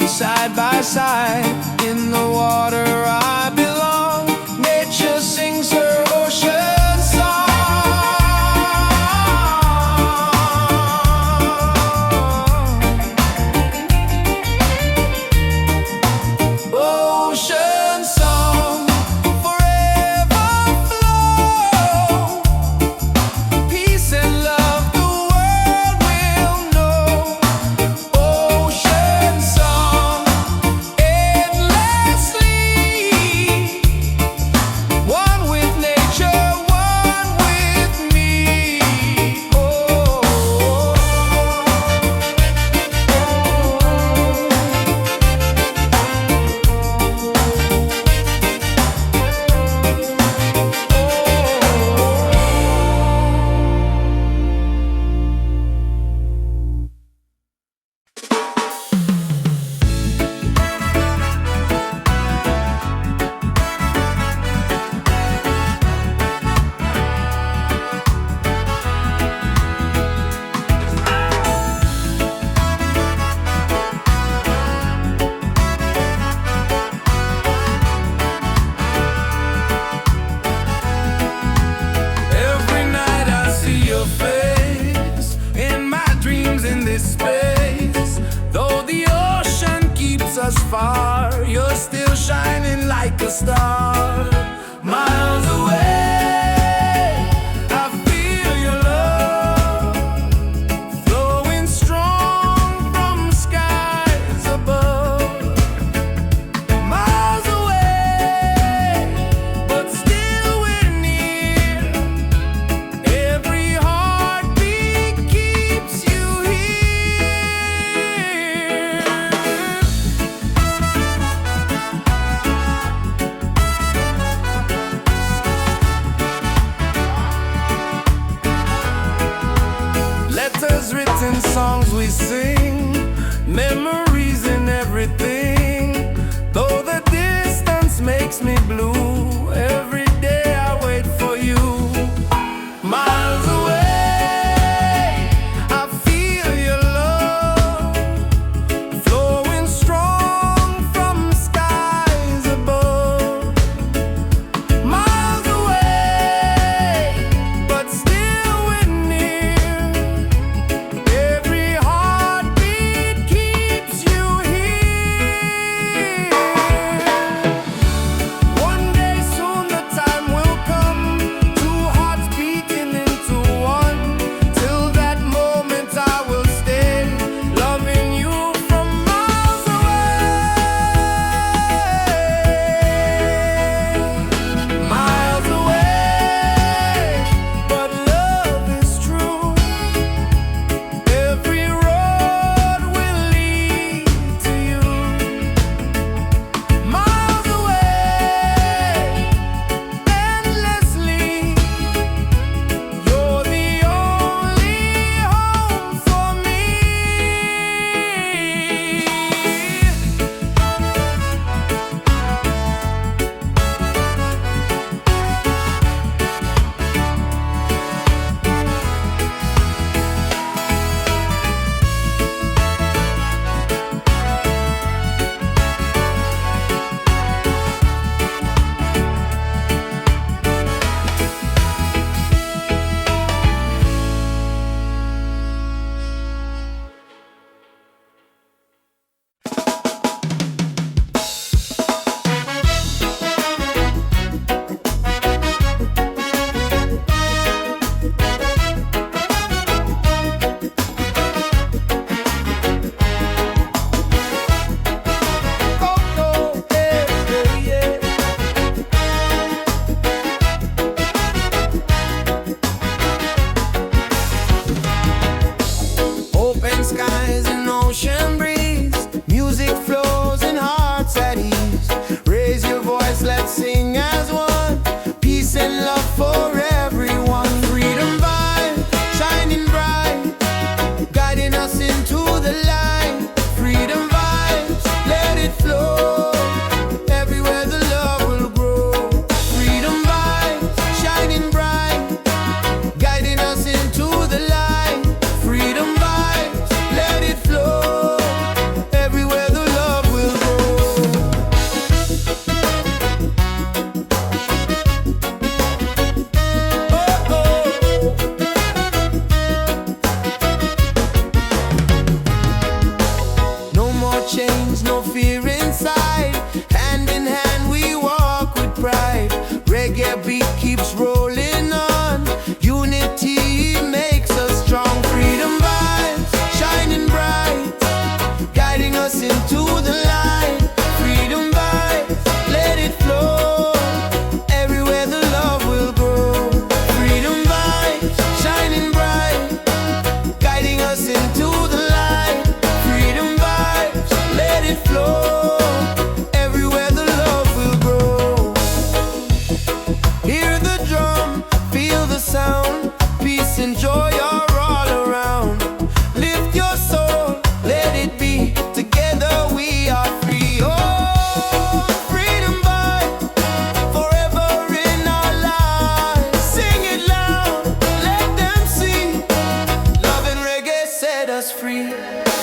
side by side. In the water I belong. Nature sings her ocean song. Ocean song, forever flow. Peace and love the world will know. Ocean song, endlessly. One with nature, one with me. Oh. Every night I see your face in my dreams in this space. Though the ocean keeps us far, you're still shining like a star. Miles away, I feel your love flowing strong from skies above. Miles away, but still we're near. Every heartbeat keeps you here. Letters written, songs we sing, memories in everything. Though the distance makes me blue, every day I wait for you. Miles away, I feel your love flowing strong from skies above. Miles away, but still we're near. Every heartbeat keeps you here.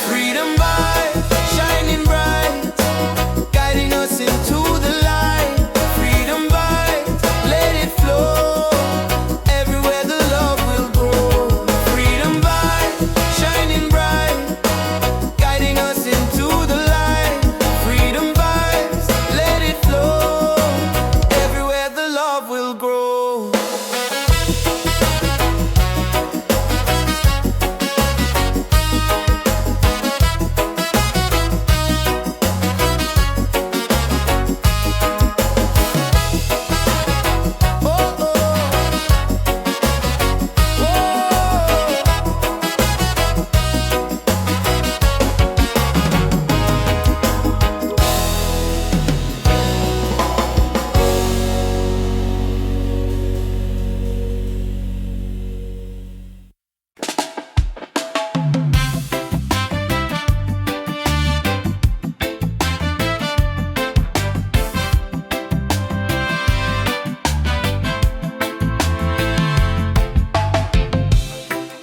Freedom vibes, shining bright, guiding us into the light. Freedom vibes, let it flow, everywhere the love will grow. Freedom vibes, shining bright, guiding us into the light. Freedom vibes, let it flow, everywhere the love will grow.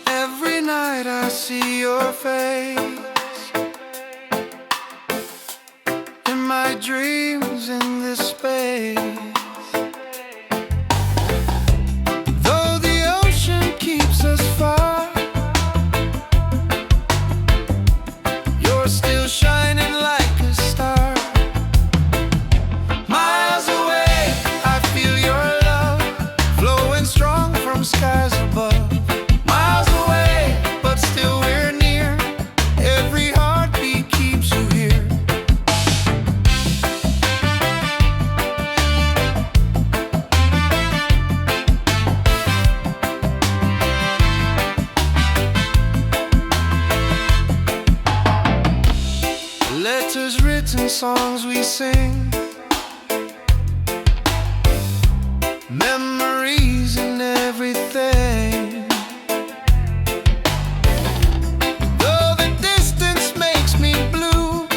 Every night I see your face in my dreams in this space. Though the ocean keeps us far, you're still shining like a star. Miles away, I feel your love flowing strong from skies above. Miles away, but still we're near. Every heartbeat keeps you here. Letters written, songs we sing, memories and everything. Though the distance makes me blue,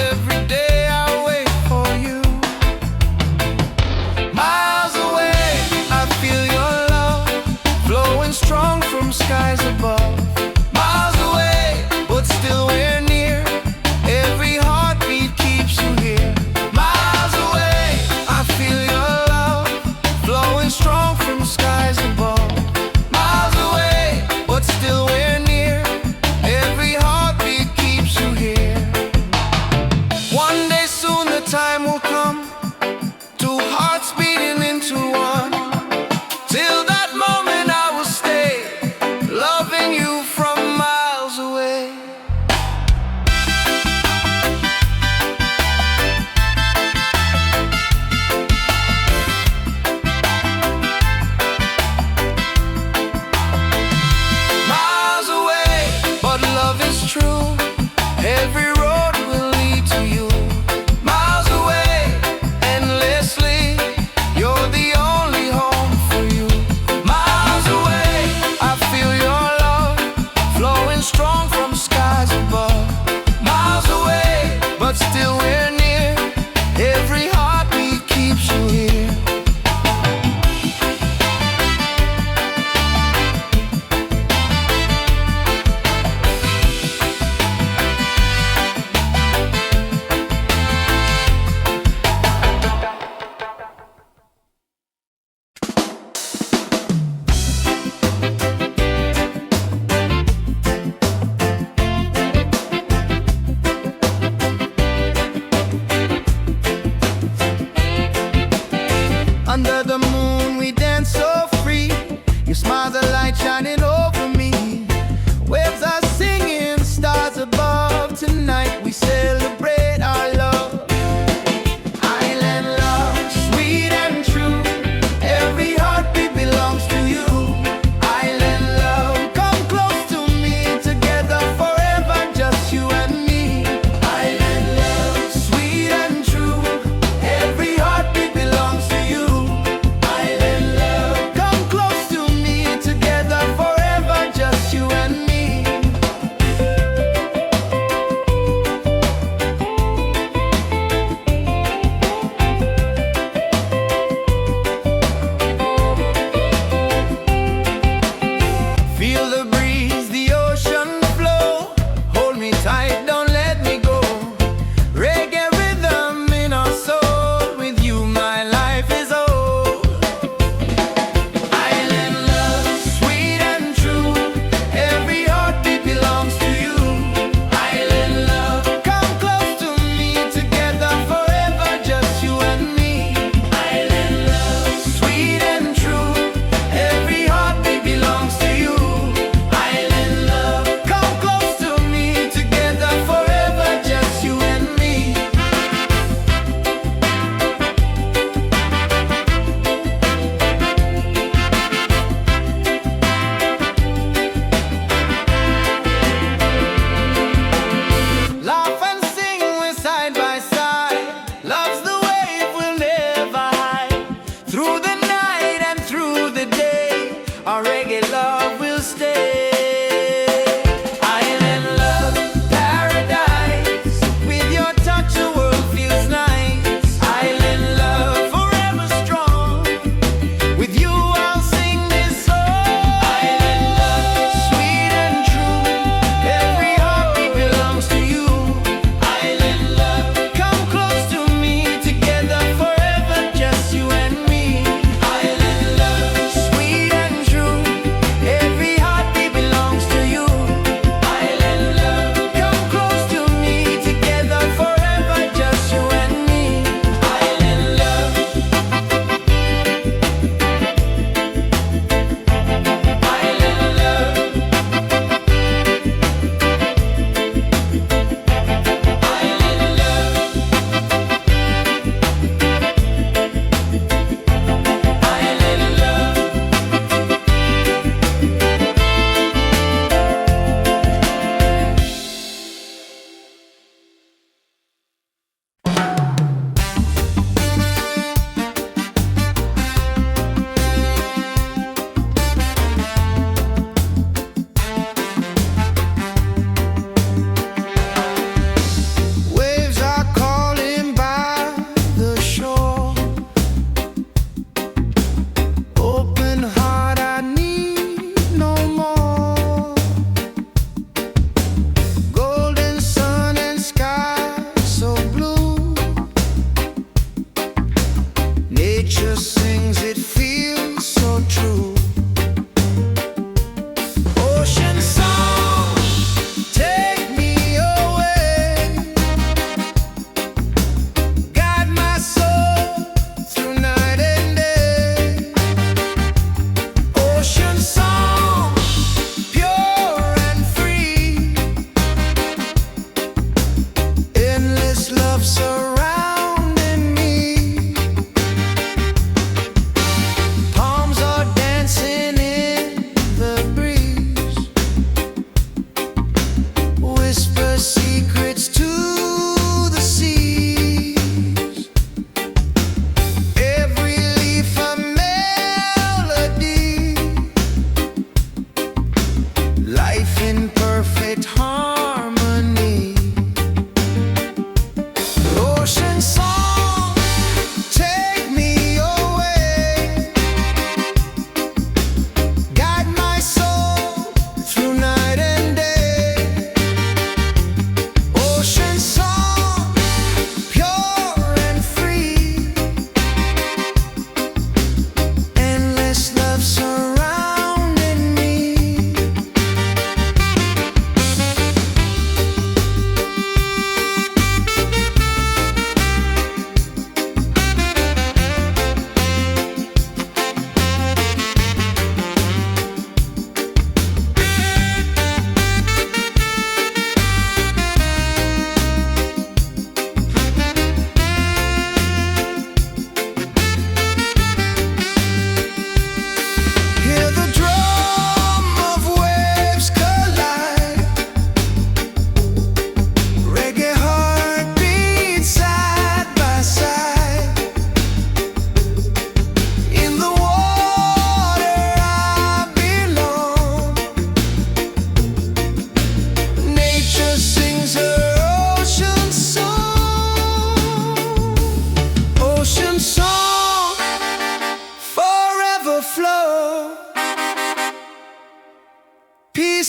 every day I wait for you. Miles away, I feel your love flowing strong from skies above. Miles away, but still we're near.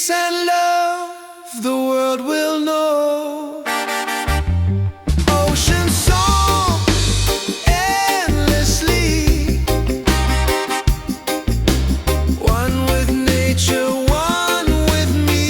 peace and love the world will know. Ocean song endlessly, one with nature, one with me.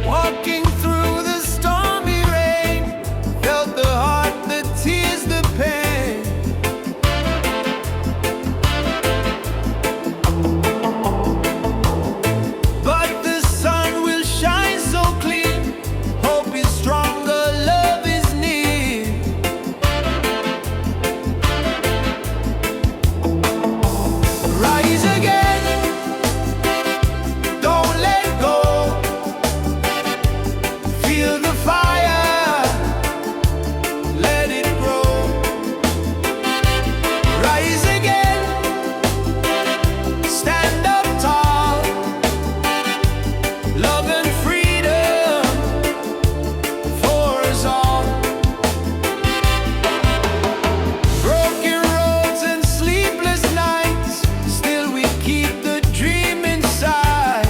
Walking through the stormy rain, felt the heart, the tears, the pain. But the sun will shine so clear. Hope is stronger, love is near. Rise again, don't let go. Feel the fire, let it grow. Rise again, stand up tall. Love and freedom for us all. Broken roads and sleepless nights, still we keep the dream inside.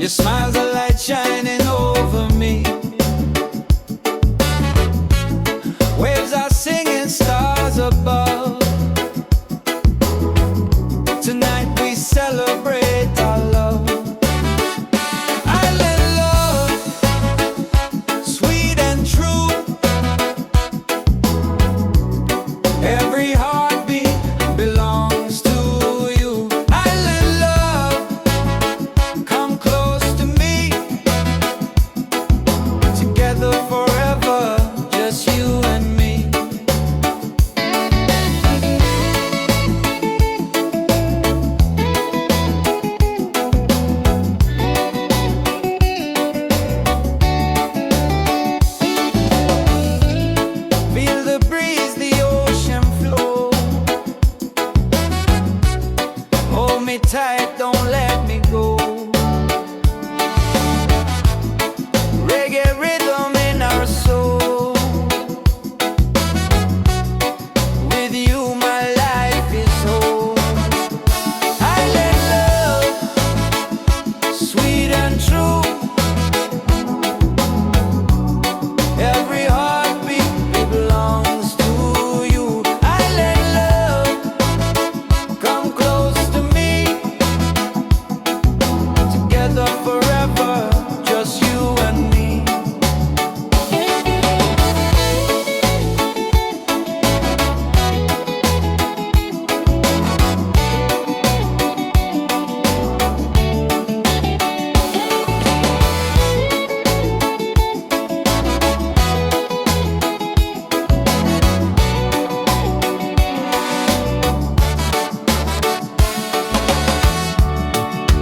Your smile's a light shining over me. Waves are singing, stars above. Tonight we celebrate our love. Island love, sweet and true. Every heartbeat belongs to you. Island love, come close to me. Together forever, just you and me. Feel the breeze, the ocean flow. Hold me tight, don't let me go. Reggae rhythm in our soul. With you my life is whole. Island love, sweet and true. Every heartbeat belongs to you. Island love, come close to me. Together forever, just you and me.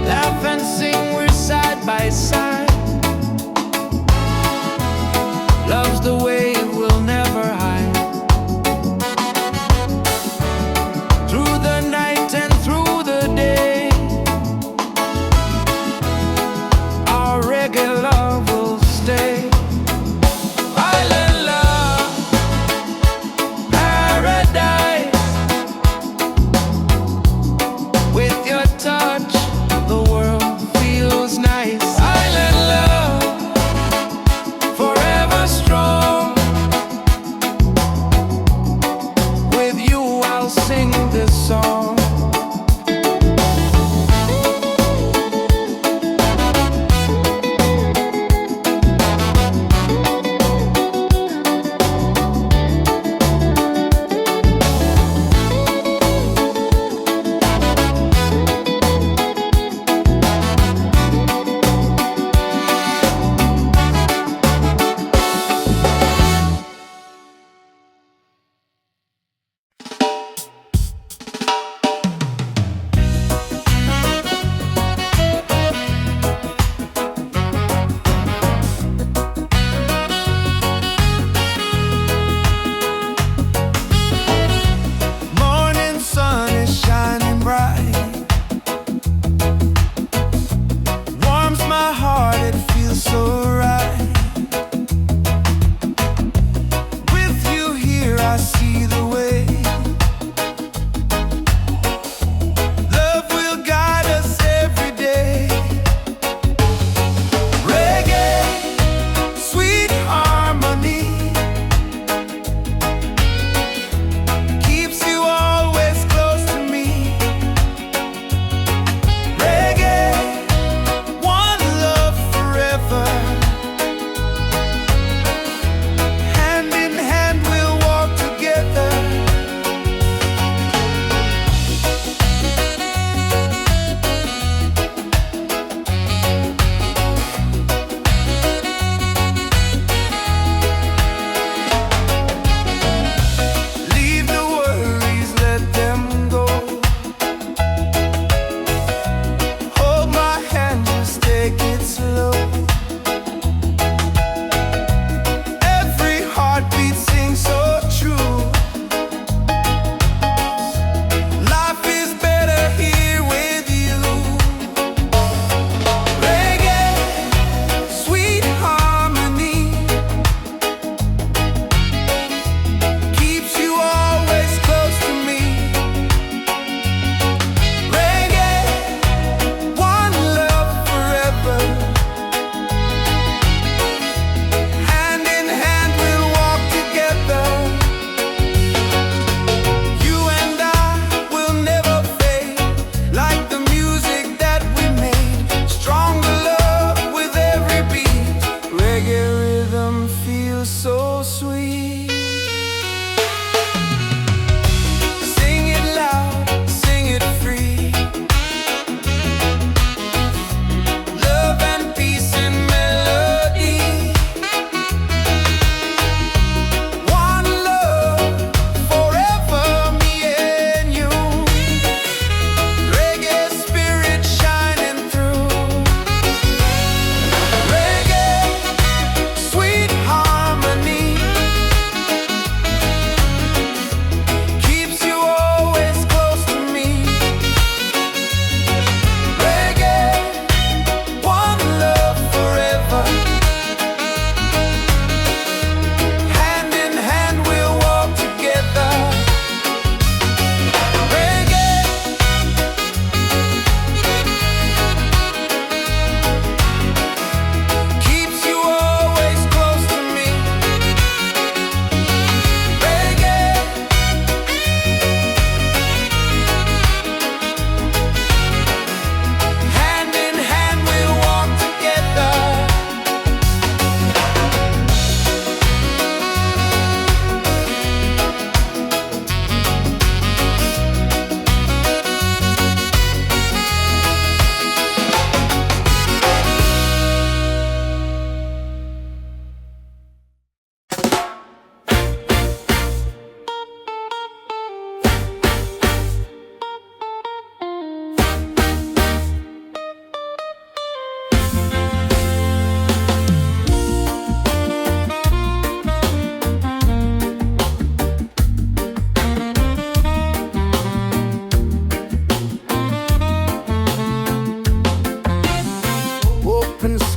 Laugh and sing, we're side by side. Love's the wave we'll never hide. Through the night and through the day, our reggae love will stay. Island love, paradise. With your touch, the world feels nice. Island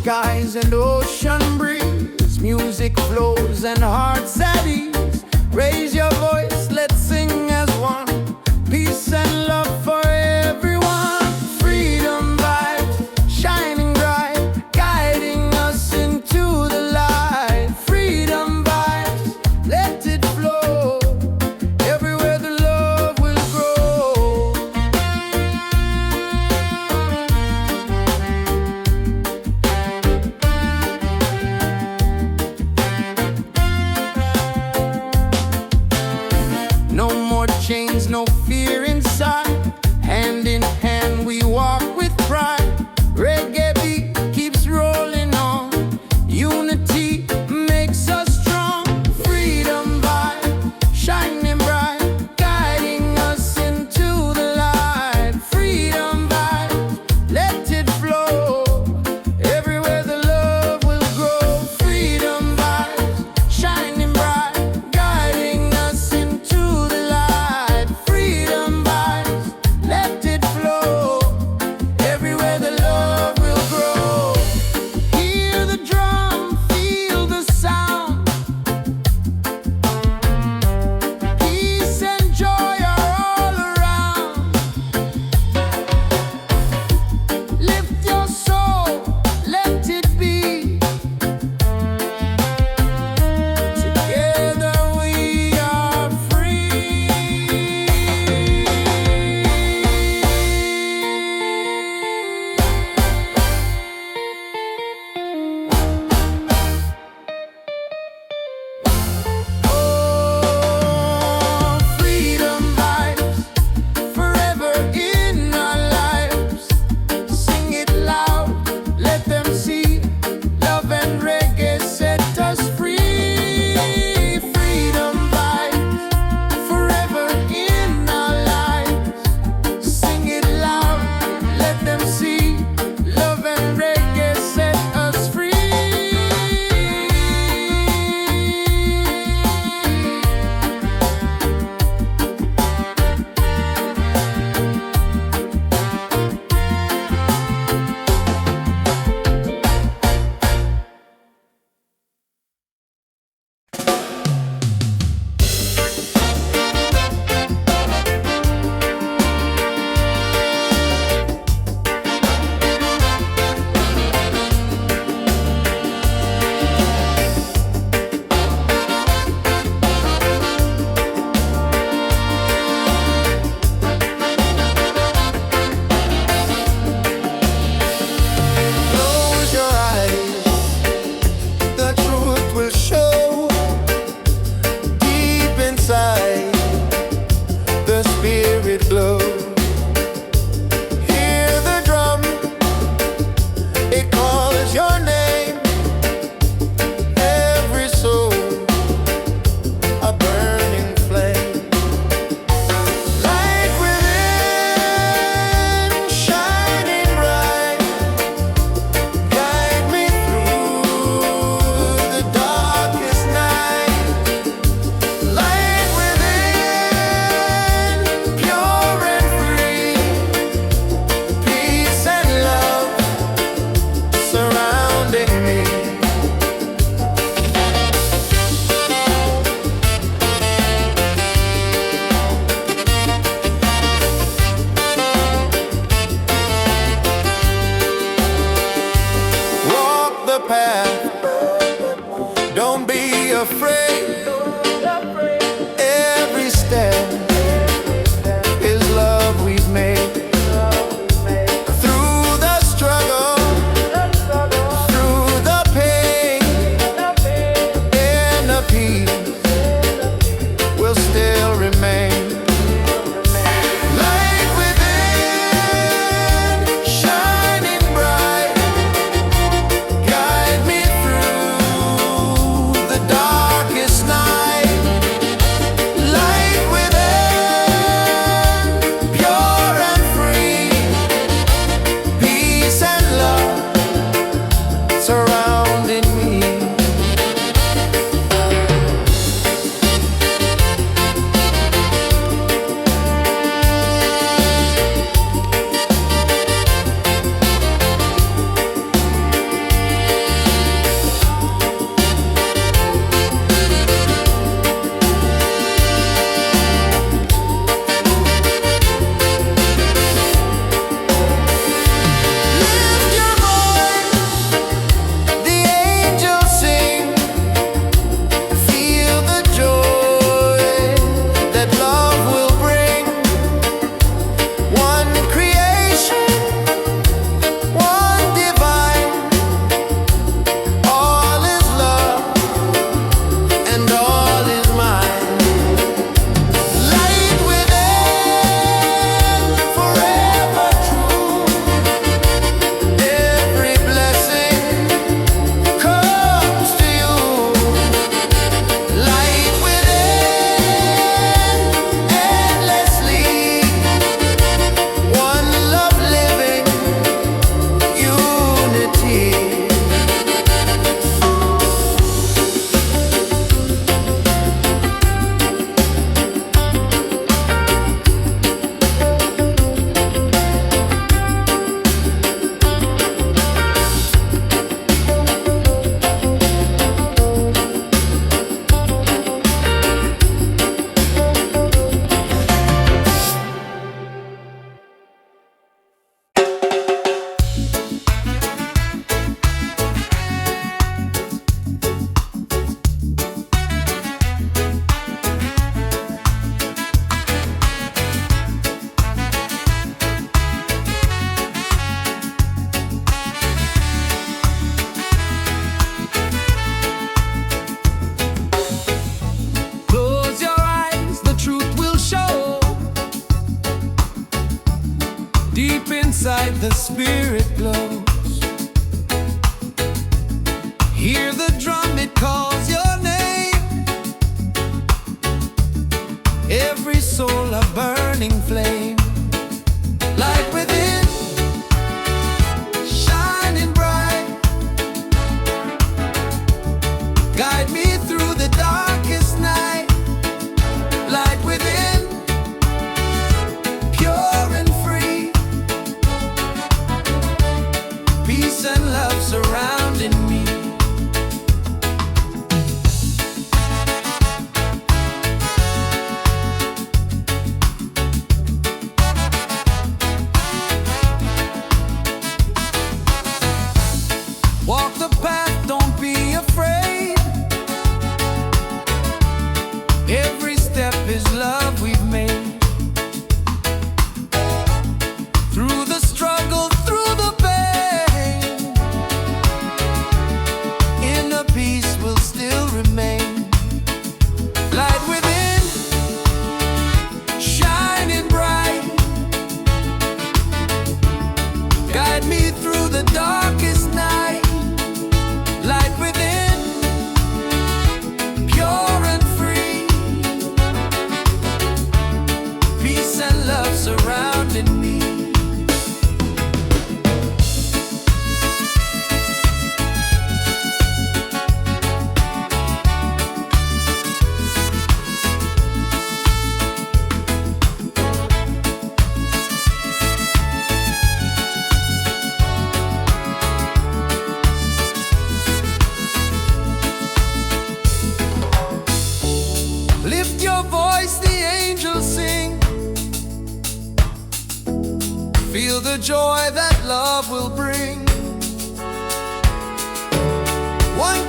skies and ocean breeze, music flows and hearts at ease. Raise your voice, let's sing as one. Peace and love for everyone. Freedom vibes, shining bright, guiding us into the light. Freedom vibes, let it flow. Everywhere the love will grow. No more chains, no fear inside. Hand in hand we walk with pride. Reggae beat keeps rolling on. Unity makes us strong. Freedom vibe, shining bright, guiding us into the light. Freedom vibe, let it flow. Everywhere the love will grow. Freedom vibes, shining bright, guiding us into the light. Freedom vibes, let it flow. Everywhere the love will grow. Hear the drum, feel the sound. Peace and joy are all around. Lift your soul, let it be. Together we are free. Oh, freedom vibes, forever in our lives. Sing it loud, let them see. Love and reggae set us free. Freedom vibes, forever in our lives. Sing it loud, let them see. Love and reggae set us free. Close your eyes, the truth will show. Deep inside, the spirit glows. Hear the drum, it calls your name. Every soul, a burning flame. Light within, shining bright. Guide me through the darkest night. Light within, pure and free. Peace and love surrounding me. Walk the path, don't be afraid. Every step is love we've made. Through the struggle, through the pain, inner peace will still remain. Light within, shining bright. Guide me through the darkest night. the spirit glows. Hear the drum, it calls your name. Every soul a burning flame. Light within, shining bright. Guide me through the darkest night. Light within, pure and free. Peace and love surrounding me. Walk the path, don't be afraid. Every step is love we've made. Through the struggle, through the pain, inner peace will still remain. Light within, shining bright. Guide me through the darkest night. Light within, pure and free. Peace and love surrounding me. Lift your voice, the angels sing. Feel the joy that love will bring. One